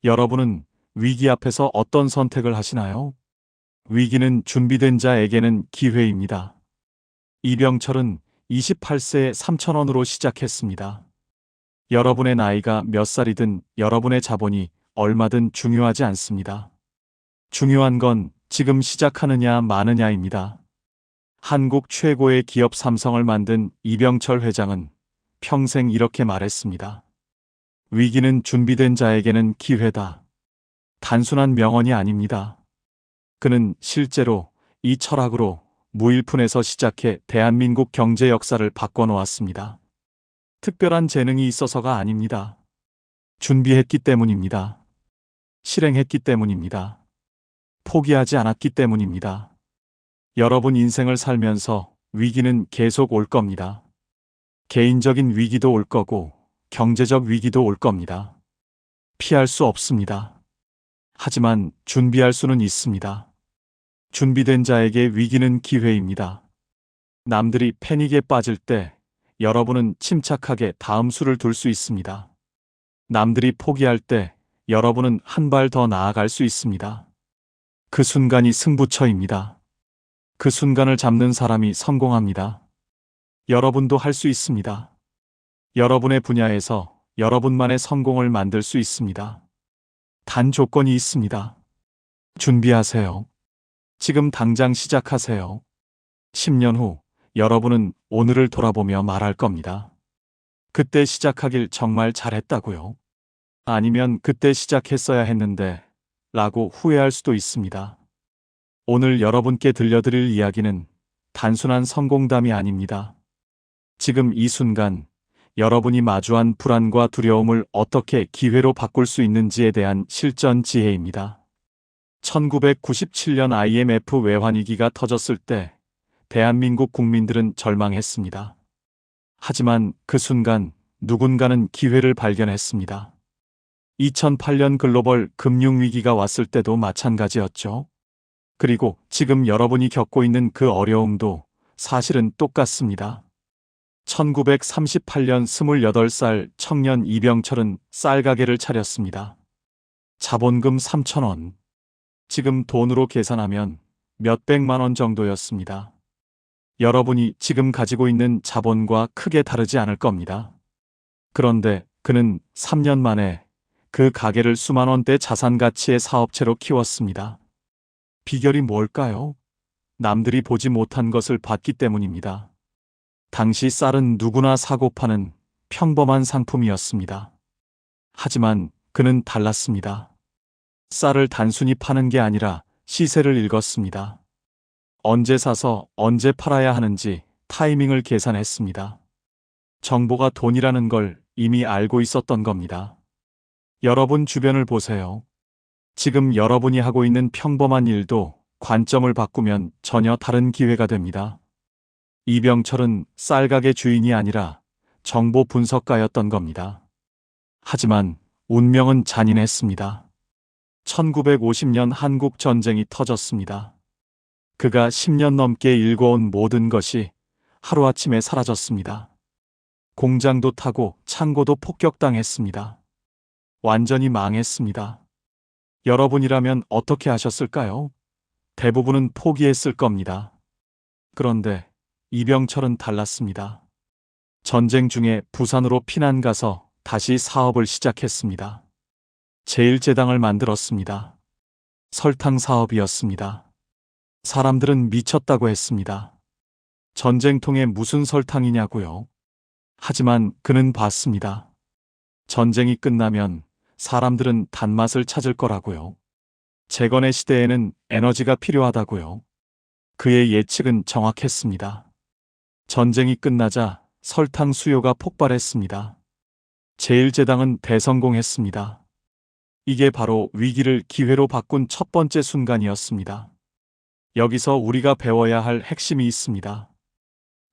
여러분은 위기 앞에서 어떤 선택을 하시나요? 위기는 준비된 자에게는 기회입니다. 이병철은 28세에 3,000원으로 시작했습니다. 여러분의 나이가 몇 살이든 여러분의 자본이 얼마든 중요하지 않습니다. 중요한 건 지금 시작하느냐 마느냐입니다. 한국 최고의 기업 삼성을 만든 이병철 회장은 평생 이렇게 말했습니다. 위기는 준비된 자에게는 기회다. 단순한 명언이 아닙니다. 그는 실제로 이 철학으로 무일푼에서 시작해 대한민국 경제 역사를 바꿔놓았습니다. 특별한 재능이 있어서가 아닙니다. 준비했기 때문입니다. 실행했기 때문입니다. 포기하지 않았기 때문입니다. 여러분 인생을 살면서 위기는 계속 올 겁니다. 개인적인 위기도 올 거고 경제적 위기도 올 겁니다. 피할 수 없습니다. 하지만 준비할 수는 있습니다. 준비된 자에게 위기는 기회입니다. 남들이 패닉에 빠질 때 여러분은 침착하게 다음 수를 둘 수 있습니다. 남들이 포기할 때 여러분은 한 발 더 나아갈 수 있습니다. 그 순간이 승부처입니다. 그 순간을 잡는 사람이 성공합니다. 여러분도 할 수 있습니다. 여러분의 분야에서 여러분만의 성공을 만들 수 있습니다. 단 조건이 있습니다. 준비하세요. 지금 당장 시작하세요. 10년 후 여러분은 오늘을 돌아보며 말할 겁니다. 그때 시작하길 정말 잘했다고요. 아니면 그때 시작했어야 했는데 라고 후회할 수도 있습니다. 오늘 여러분께 들려드릴 이야기는 단순한 성공담이 아닙니다. 지금 이 순간 여러분이 마주한 불안과 두려움을 어떻게 기회로 바꿀 수 있는지에 대한 실전 지혜입니다. 1997년 IMF 외환위기가 터졌을 때 대한민국 국민들은 절망했습니다. 하지만 그 순간 누군가는 기회를 발견했습니다. 2008년 글로벌 금융위기가 왔을 때도 마찬가지였죠. 그리고 지금 여러분이 겪고 있는 그 어려움도 사실은 똑같습니다. 1938년 28살 청년 이병철은 쌀가게를 차렸습니다. 자본금 3,000원. 지금 돈으로 계산하면 몇백만 원 정도였습니다. 여러분이 지금 가지고 있는 자본과 크게 다르지 않을 겁니다. 그런데 그는 3년 만에 그 가게를 수만 원대 자산 가치의 사업체로 키웠습니다. 비결이 뭘까요? 남들이 보지 못한 것을 봤기 때문입니다. 당시 쌀은 누구나 사고 파는 평범한 상품이었습니다. 하지만 그는 달랐습니다. 쌀을 단순히 파는 게 아니라 시세를 읽었습니다. 언제 사서 언제 팔아야 하는지 타이밍을 계산했습니다. 정보가 돈이라는 걸 이미 알고 있었던 겁니다. 여러분 주변을 보세요. 지금 여러분이 하고 있는 평범한 일도 관점을 바꾸면 전혀 다른 기회가 됩니다. 이병철은 쌀가게 주인이 아니라 정보 분석가였던 겁니다. 하지만 운명은 잔인했습니다. 1950년 한국 전쟁이 터졌습니다. 그가 10년 넘게 일궈온 모든 것이 하루아침에 사라졌습니다. 공장도 타고 창고도 폭격당했습니다. 완전히 망했습니다. 여러분이라면 어떻게 하셨을까요? 대부분은 포기했을 겁니다. 그런데 이병철은 달랐습니다. 전쟁 중에 부산으로 피난 가서 다시 사업을 시작했습니다. 제1제당을 만들었습니다. 설탕 사업이었습니다. 사람들은 미쳤다고 했습니다. 전쟁통에 무슨 설탕이냐고요. 하지만 그는 봤습니다. 전쟁이 끝나면 사람들은 단맛을 찾을 거라고요. 재건의 시대에는 에너지가 필요하다고요. 그의 예측은 정확했습니다. 전쟁이 끝나자 설탕 수요가 폭발했습니다. 제1제당은 대성공했습니다. 이게 바로 위기를 기회로 바꾼 첫 번째 순간이었습니다. 여기서 우리가 배워야 할 핵심이 있습니다.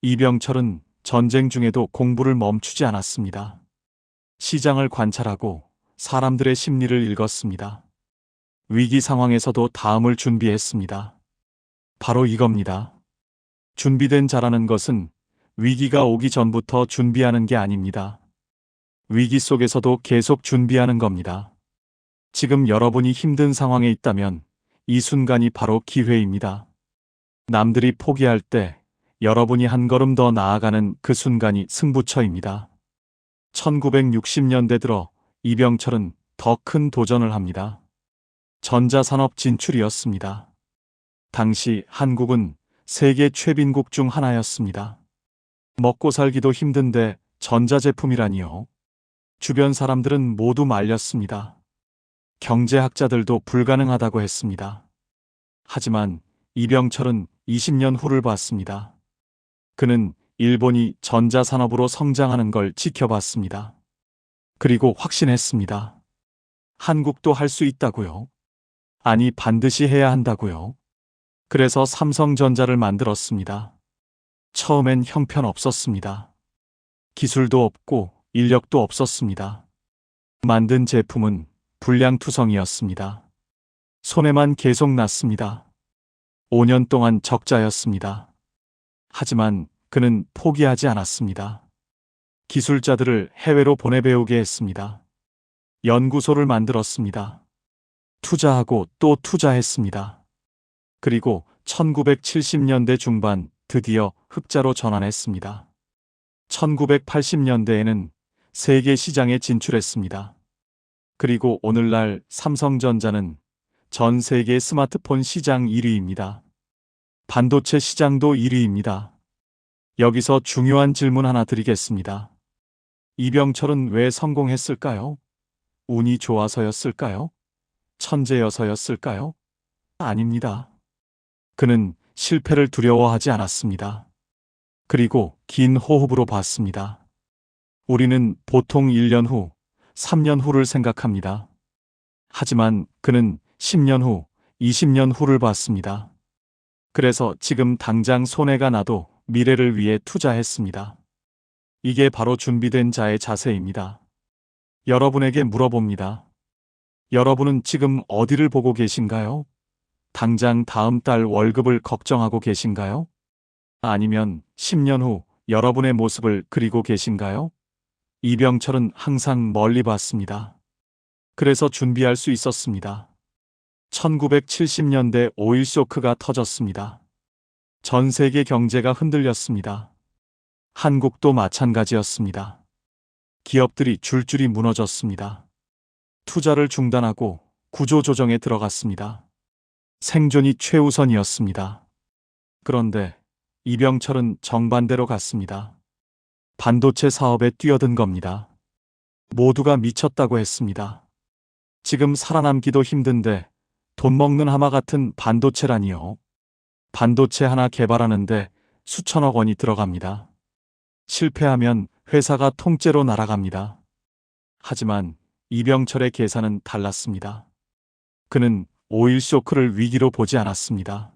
이병철은 전쟁 중에도 공부를 멈추지 않았습니다. 시장을 관찰하고 사람들의 심리를 읽었습니다. 위기 상황에서도 다음을 준비했습니다. 바로 이겁니다. 준비된 자라는 것은 위기가 오기 전부터 준비하는 게 아닙니다. 위기 속에서도 계속 준비하는 겁니다. 지금 여러분이 힘든 상황에 있다면 이 순간이 바로 기회입니다. 남들이 포기할 때 여러분이 한 걸음 더 나아가는 그 순간이 승부처입니다. 1960년대 들어 이병철은 더 큰 도전을 합니다. 전자산업 진출이었습니다. 당시 한국은 세계 최빈국 중 하나였습니다. 먹고 살기도 힘든데 전자제품이라니요. 주변 사람들은 모두 말렸습니다. 경제학자들도 불가능하다고 했습니다. 하지만 이병철은 20년 후를 봤습니다. 그는 일본이 전자산업으로 성장하는 걸 지켜봤습니다. 그리고 확신했습니다. 한국도 할 수 있다고요. 아니, 반드시 해야 한다고요. 그래서 삼성전자를 만들었습니다. 처음엔 형편없었습니다. 기술도 없고 인력도 없었습니다. 만든 제품은 불량투성이었습니다. 손해만 계속 났습니다. 5년 동안 적자였습니다. 하지만 그는 포기하지 않았습니다. 기술자들을 해외로 보내 배우게 했습니다. 연구소를 만들었습니다. 투자하고 또 투자했습니다. 그리고 1970년대 중반 드디어 흑자로 전환했습니다. 1980년대에는 세계 시장에 진출했습니다. 그리고 오늘날 삼성전자는 전 세계 스마트폰 시장 1위입니다. 반도체 시장도 1위입니다. 여기서 중요한 질문 하나 드리겠습니다. 이병철은 왜 성공했을까요? 운이 좋아서였을까요? 천재여서였을까요? 아닙니다. 그는 실패를 두려워하지 않았습니다. 그리고 긴 호흡으로 봤습니다. 우리는 보통 1년 후, 3년 후를 생각합니다. 하지만 그는 10년 후, 20년 후를 봤습니다. 그래서 지금 당장 손해가 나도 미래를 위해 투자했습니다. 이게 바로 준비된 자의 자세입니다. 여러분에게 물어봅니다. 여러분은 지금 어디를 보고 계신가요? 당장 다음 달 월급을 걱정하고 계신가요? 아니면 10년 후 여러분의 모습을 그리고 계신가요? 이병철은 항상 멀리 봤습니다. 그래서 준비할 수 있었습니다. 1970년대 오일 쇼크가 터졌습니다. 전 세계 경제가 흔들렸습니다. 한국도 마찬가지였습니다. 기업들이 줄줄이 무너졌습니다. 투자를 중단하고 구조조정에 들어갔습니다. 생존이 최우선이었습니다. 그런데 이병철은 정반대로 갔습니다. 반도체 사업에 뛰어든 겁니다. 모두가 미쳤다고 했습니다. 지금 살아남기도 힘든데 돈 먹는 하마 같은 반도체라니요. 반도체 하나 개발하는데 수천억 원이 들어갑니다. 실패하면 회사가 통째로 날아갑니다. 하지만 이병철의 계산은 달랐습니다. 그는 오일 쇼크를 위기로 보지 않았습니다.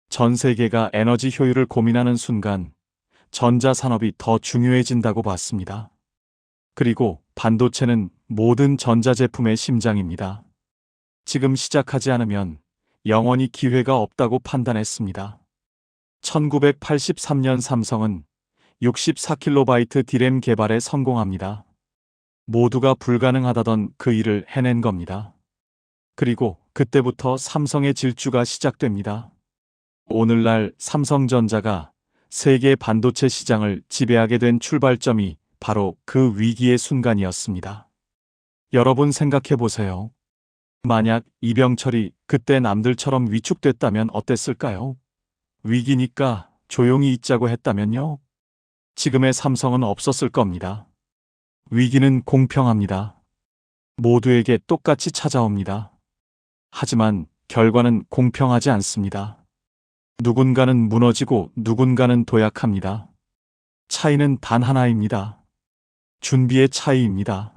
전 세계가 에너지 효율을 고민하는 순간 전자산업이 더 중요해진다고 봤습니다. 그리고 반도체는 모든 전자제품의 심장입니다. 지금 시작하지 않으면 영원히 기회가 없다고 판단했습니다. 1983년 삼성은 64KB 디램 개발에 성공합니다. 모두가 불가능하다던 그 일을 해낸 겁니다. 그리고 그때부터 삼성의 질주가 시작됩니다. 오늘날 삼성전자가 세계 반도체 시장을 지배하게 된 출발점이 바로 그 위기의 순간이었습니다. 여러분 생각해 보세요. 만약 이병철이 그때 남들처럼 위축됐다면 어땠을까요? 위기니까 조용히 있자고 했다면요? 지금의 삼성은 없었을 겁니다. 위기는 공평합니다. 모두에게 똑같이 찾아옵니다. 하지만 결과는 공평하지 않습니다. 누군가는 무너지고 누군가는 도약합니다. 차이는 단 하나입니다. 준비의 차이입니다.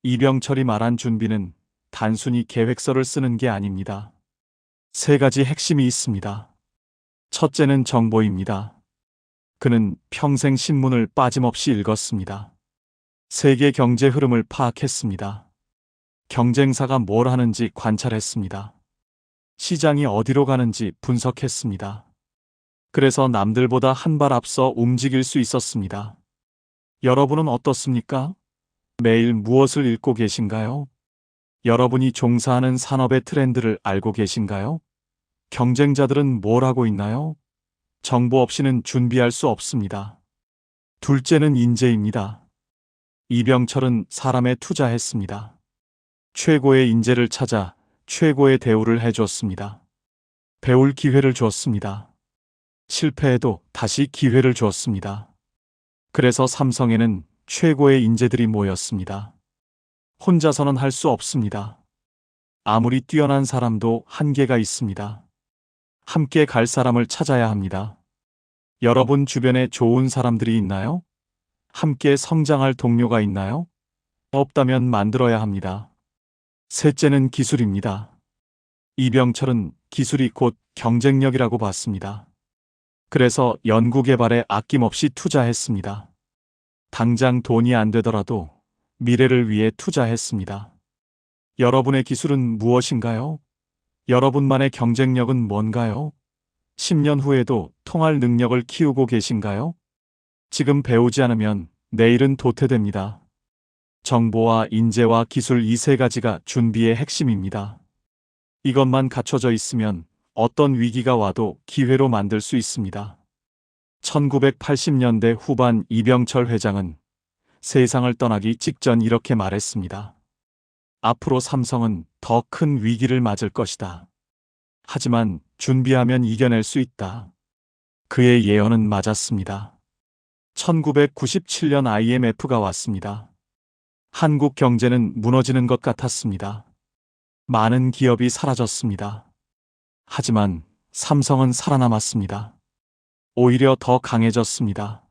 이병철이 말한 준비는 단순히 계획서를 쓰는 게 아닙니다. 세 가지 핵심이 있습니다. 첫째는 정보입니다. 그는 평생 신문을 빠짐없이 읽었습니다. 세계 경제 흐름을 파악했습니다. 경쟁사가 뭘 하는지 관찰했습니다. 시장이 어디로 가는지 분석했습니다. 그래서 남들보다 한 발 앞서 움직일 수 있었습니다. 여러분은 어떻습니까? 매일 무엇을 읽고 계신가요? 여러분이 종사하는 산업의 트렌드를 알고 계신가요? 경쟁자들은 뭘 하고 있나요? 정보 없이는 준비할 수 없습니다. 둘째는 인재입니다. 이병철은 사람에 투자했습니다. 최고의 인재를 찾아 최고의 대우를 해줬습니다. 배울 기회를 주었습니다. 실패해도 다시 기회를 주었습니다. 그래서 삼성에는 최고의 인재들이 모였습니다. 혼자서는 할 수 없습니다. 아무리 뛰어난 사람도 한계가 있습니다. 함께 갈 사람을 찾아야 합니다. 여러분 주변에 좋은 사람들이 있나요? 함께 성장할 동료가 있나요? 없다면 만들어야 합니다. 셋째는 기술입니다. 이병철은 기술이 곧 경쟁력이라고 봤습니다. 그래서 연구개발에 아낌없이 투자했습니다. 당장 돈이 안 되더라도 미래를 위해 투자했습니다. 여러분의 기술은 무엇인가요? 여러분만의 경쟁력은 뭔가요? 10년 후에도 통할 능력을 키우고 계신가요? 지금 배우지 않으면 내일은 도태됩니다. 정보와 인재와 기술 이 세 가지가 준비의 핵심입니다. 이것만 갖춰져 있으면 어떤 위기가 와도 기회로 만들 수 있습니다. 1980년대 후반 이병철 회장은 세상을 떠나기 직전 이렇게 말했습니다. 앞으로 삼성은 더 큰 위기를 맞을 것이다. 하지만 준비하면 이겨낼 수 있다. 그의 예언은 맞았습니다. 1997년 IMF가 왔습니다. 한국 경제는 무너지는 것 같았습니다. 많은 기업이 사라졌습니다. 하지만 삼성은 살아남았습니다. 오히려 더 강해졌습니다.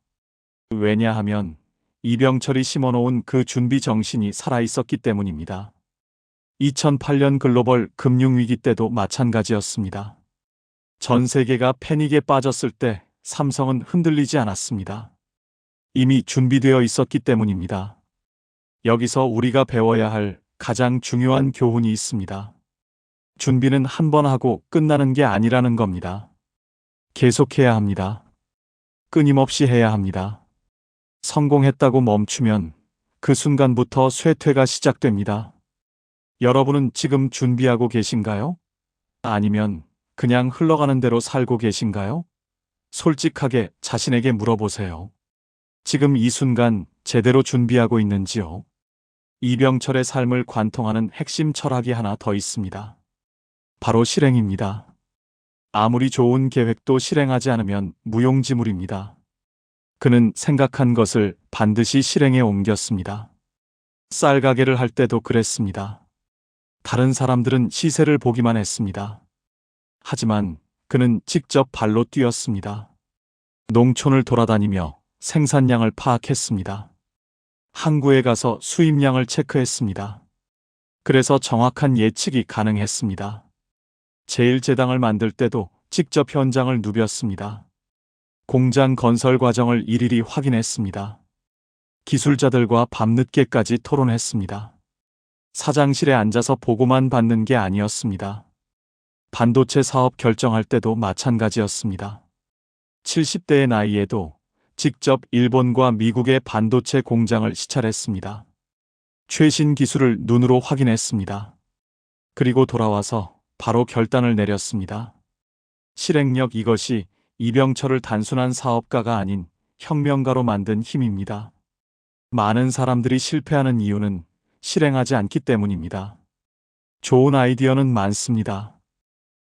왜냐하면 이병철이 심어놓은 그 준비 정신이 살아있었기 때문입니다. 2008년 글로벌 금융위기 때도 마찬가지였습니다. 전 세계가 패닉에 빠졌을 때 삼성은 흔들리지 않았습니다. 이미 준비되어 있었기 때문입니다. 여기서 우리가 배워야 할 가장 중요한 교훈이 있습니다. 준비는 한 번 하고 끝나는 게 아니라는 겁니다. 계속해야 합니다. 끊임없이 해야 합니다. 성공했다고 멈추면 그 순간부터 쇠퇴가 시작됩니다. 여러분은 지금 준비하고 계신가요? 아니면 그냥 흘러가는 대로 살고 계신가요? 솔직하게 자신에게 물어보세요. 지금 이 순간 제대로 준비하고 있는지요? 이병철의 삶을 관통하는 핵심 철학이 하나 더 있습니다. 바로 실행입니다. 아무리 좋은 계획도 실행하지 않으면 무용지물입니다. 그는 생각한 것을 반드시 실행에 옮겼습니다. 쌀 가게를 할 때도 그랬습니다. 다른 사람들은 시세를 보기만 했습니다. 하지만 그는 직접 발로 뛰었습니다. 농촌을 돌아다니며 생산량을 파악했습니다. 항구에 가서 수입량을 체크했습니다. 그래서 정확한 예측이 가능했습니다. 제1제당을 만들 때도 직접 현장을 누볐습니다. 공장 건설 과정을 일일이 확인했습니다. 기술자들과 밤늦게까지 토론했습니다. 사장실에 앉아서 보고만 받는 게 아니었습니다. 반도체 사업 결정할 때도 마찬가지였습니다. 70대의 나이에도 직접 일본과 미국의 반도체 공장을 시찰했습니다. 최신 기술을 눈으로 확인했습니다. 그리고 돌아와서 바로 결단을 내렸습니다. 실행력, 이것이 이병철을 단순한 사업가가 아닌 혁명가로 만든 힘입니다. 많은 사람들이 실패하는 이유는 실행하지 않기 때문입니다. 좋은 아이디어는 많습니다.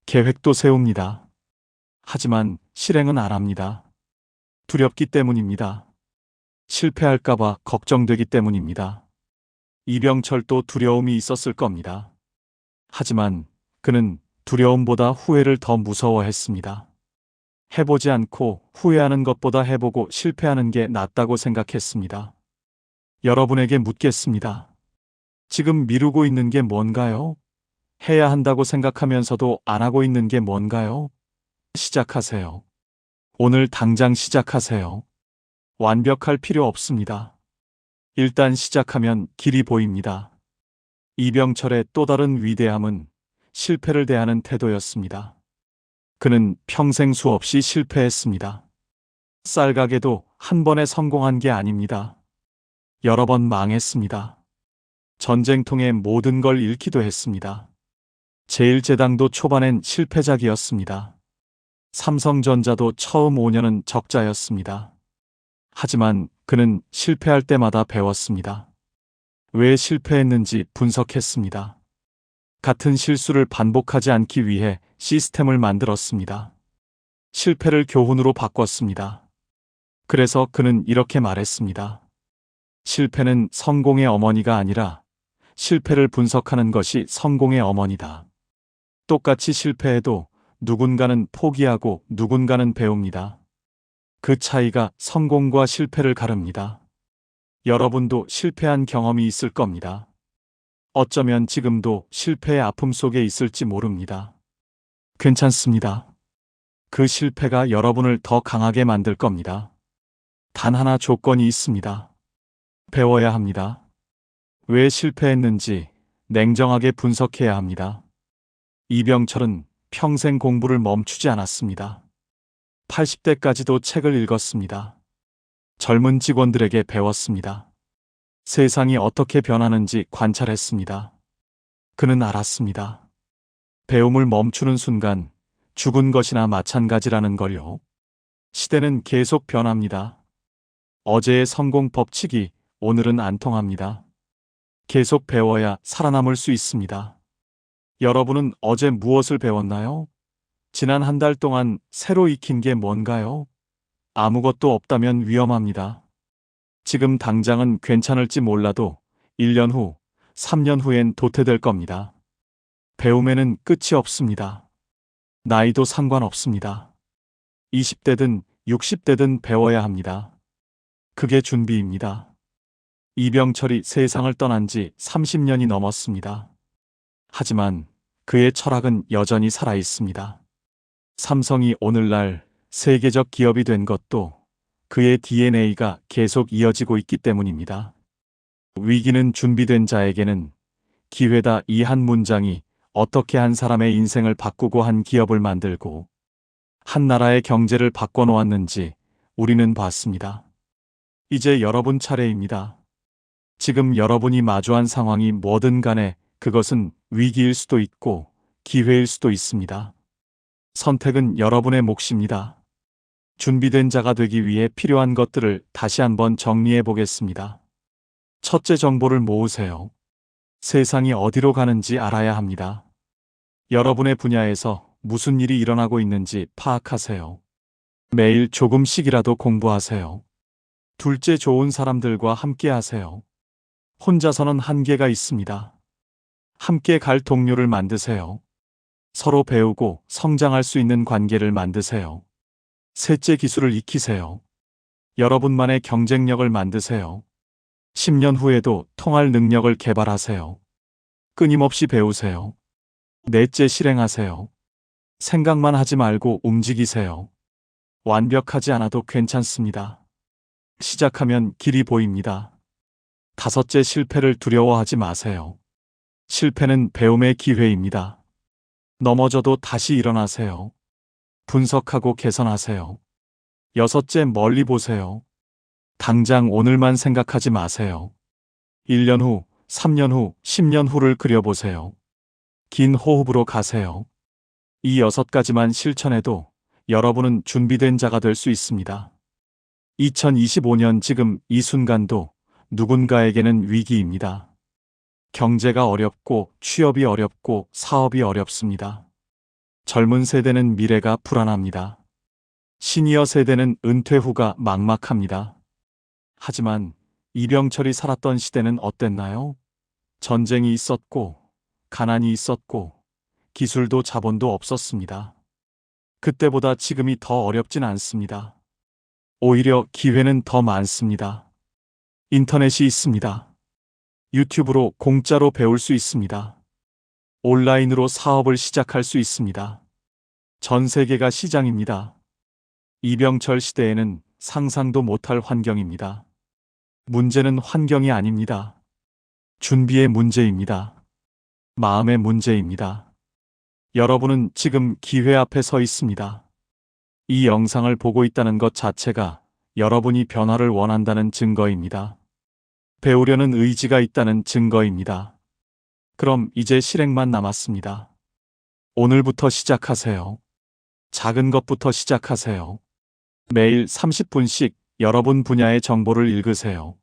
계획도 세웁니다. 하지만 실행은 안 합니다. 두렵기 때문입니다. 실패할까봐 걱정되기 때문입니다. 이병철도 두려움이 있었을 겁니다. 하지만 그는 두려움보다 후회를 더 무서워했습니다. 해보지 않고 후회하는 것보다 해보고 실패하는 게 낫다고 생각했습니다. 여러분에게 묻겠습니다. 지금 미루고 있는 게 뭔가요? 해야 한다고 생각하면서도 안 하고 있는 게 뭔가요? 시작하세요. 오늘 당장 시작하세요. 완벽할 필요 없습니다. 일단 시작하면 길이 보입니다. 이병철의 또 다른 위대함은 실패를 대하는 태도였습니다. 그는 평생 수없이 실패했습니다. 쌀가게도 한 번에 성공한 게 아닙니다. 여러 번 망했습니다. 전쟁통에 모든 걸 잃기도 했습니다. 제1제당도 초반엔 실패작이었습니다. 삼성전자도 처음 5년은 적자였습니다. 하지만 그는 실패할 때마다 배웠습니다. 왜 실패했는지 분석했습니다. 같은 실수를 반복하지 않기 위해 시스템을 만들었습니다. 실패를 교훈으로 바꿨습니다. 그래서 그는 이렇게 말했습니다. 실패는 성공의 어머니가 아니라 실패를 분석하는 것이 성공의 어머니다. 똑같이 실패해도 누군가는 포기하고 누군가는 배웁니다. 그 차이가 성공과 실패를 가릅니다. 여러분도 실패한 경험이 있을 겁니다. 어쩌면 지금도 실패의 아픔 속에 있을지 모릅니다. 괜찮습니다. 그 실패가 여러분을 더 강하게 만들 겁니다. 단 하나 조건이 있습니다. 배워야 합니다. 왜 실패했는지 냉정하게 분석해야 합니다. 이병철은 평생 공부를 멈추지 않았습니다. 80대까지도 책을 읽었습니다. 젊은 직원들에게 배웠습니다. 세상이 어떻게 변하는지 관찰했습니다. 그는 알았습니다. 배움을 멈추는 순간 죽은 것이나 마찬가지라는 걸요. 시대는 계속 변합니다. 어제의 성공 법칙이 오늘은 안 통합니다. 계속 배워야 살아남을 수 있습니다. 여러분은 어제 무엇을 배웠나요? 지난 한 달 동안 새로 익힌 게 뭔가요? 아무것도 없다면 위험합니다. 지금 당장은 괜찮을지 몰라도 1년 후, 3년 후엔 도태될 겁니다. 배움에는 끝이 없습니다. 나이도 상관없습니다. 20대든 60대든 배워야 합니다. 그게 준비입니다. 이병철이 세상을 떠난 지 30년이 넘었습니다. 하지만 그의 철학은 여전히 살아 있습니다. 삼성이 오늘날 세계적 기업이 된 것도 그의 DNA가 계속 이어지고 있기 때문입니다. 위기는 준비된 자에게는 기회다. 이 한 문장이 어떻게 한 사람의 인생을 바꾸고 한 기업을 만들고 한 나라의 경제를 바꿔놓았는지 우리는 봤습니다. 이제 여러분 차례입니다. 지금 여러분이 마주한 상황이 뭐든 간에 그것은 위기일 수도 있고 기회일 수도 있습니다. 선택은 여러분의 몫입니다. 준비된 자가 되기 위해 필요한 것들을 다시 한번 정리해 보겠습니다. 첫째, 정보를 모으세요. 세상이 어디로 가는지 알아야 합니다. 여러분의 분야에서 무슨 일이 일어나고 있는지 파악하세요. 매일 조금씩이라도 공부하세요. 둘째, 좋은 사람들과 함께 하세요. 혼자서는 한계가 있습니다. 함께 갈 동료를 만드세요. 서로 배우고 성장할 수 있는 관계를 만드세요. 셋째, 기술을 익히세요. 여러분만의 경쟁력을 만드세요. 10년 후에도 통할 능력을 개발하세요. 끊임없이 배우세요. 넷째, 실행하세요. 생각만 하지 말고 움직이세요. 완벽하지 않아도 괜찮습니다. 시작하면 길이 보입니다. 다섯째, 실패를 두려워하지 마세요. 실패는 배움의 기회입니다. 넘어져도 다시 일어나세요. 분석하고 개선하세요. 여섯째, 멀리 보세요. 당장 오늘만 생각하지 마세요. 1년 후, 3년 후, 10년 후를 그려보세요. 긴 호흡으로 가세요. 이 6가지만 실천해도 여러분은 준비된 자가 될 수 있습니다. 2025년 지금 이 순간도 누군가에게는 위기입니다. 경제가 어렵고 취업이 어렵고 사업이 어렵습니다. 젊은 세대는 미래가 불안합니다. 시니어 세대는 은퇴 후가 막막합니다. 하지만 이병철이 살았던 시대는 어땠나요? 전쟁이 있었고, 가난이 있었고, 기술도 자본도 없었습니다. 그때보다 지금이 더 어렵진 않습니다. 오히려 기회는 더 많습니다. 인터넷이 있습니다. 유튜브로 공짜로 배울 수 있습니다. 온라인으로 사업을 시작할 수 있습니다. 전 세계가 시장입니다. 이병철 시대에는 상상도 못할 환경입니다. 문제는 환경이 아닙니다. 준비의 문제입니다. 마음의 문제입니다. 여러분은 지금 기회 앞에 서 있습니다. 이 영상을 보고 있다는 것 자체가 여러분이 변화를 원한다는 증거입니다. 배우려는 의지가 있다는 증거입니다. 그럼 이제 실행만 남았습니다. 오늘부터 시작하세요. 작은 것부터 시작하세요. 매일 30분씩 여러분 분야의 정보를 읽으세요.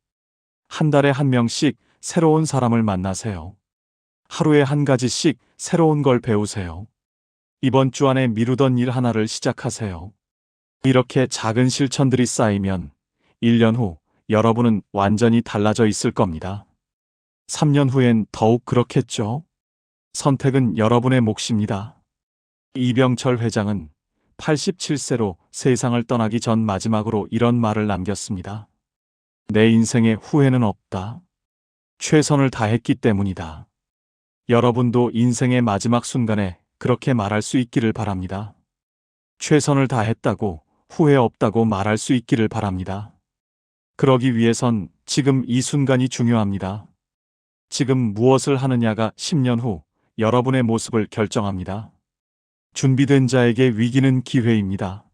한 달에 한 명씩 새로운 사람을 만나세요. 하루에 한 가지씩 새로운 걸 배우세요. 이번 주 안에 미루던 일 하나를 시작하세요. 이렇게 작은 실천들이 쌓이면 1년 후 여러분은 완전히 달라져 있을 겁니다. 3년 후엔 더욱 그렇겠죠? 선택은 여러분의 몫입니다. 이병철 회장은 87세로 세상을 떠나기 전 마지막으로 이런 말을 남겼습니다. 내 인생에 후회는 없다. 최선을 다했기 때문이다. 여러분도 인생의 마지막 순간에 그렇게 말할 수 있기를 바랍니다. 최선을 다했다고 후회 없다고 말할 수 있기를 바랍니다. 그러기 위해선 지금 이 순간이 중요합니다. 지금 무엇을 하느냐가 10년 후 여러분의 모습을 결정합니다. 준비된 자에게 위기는 기회입니다.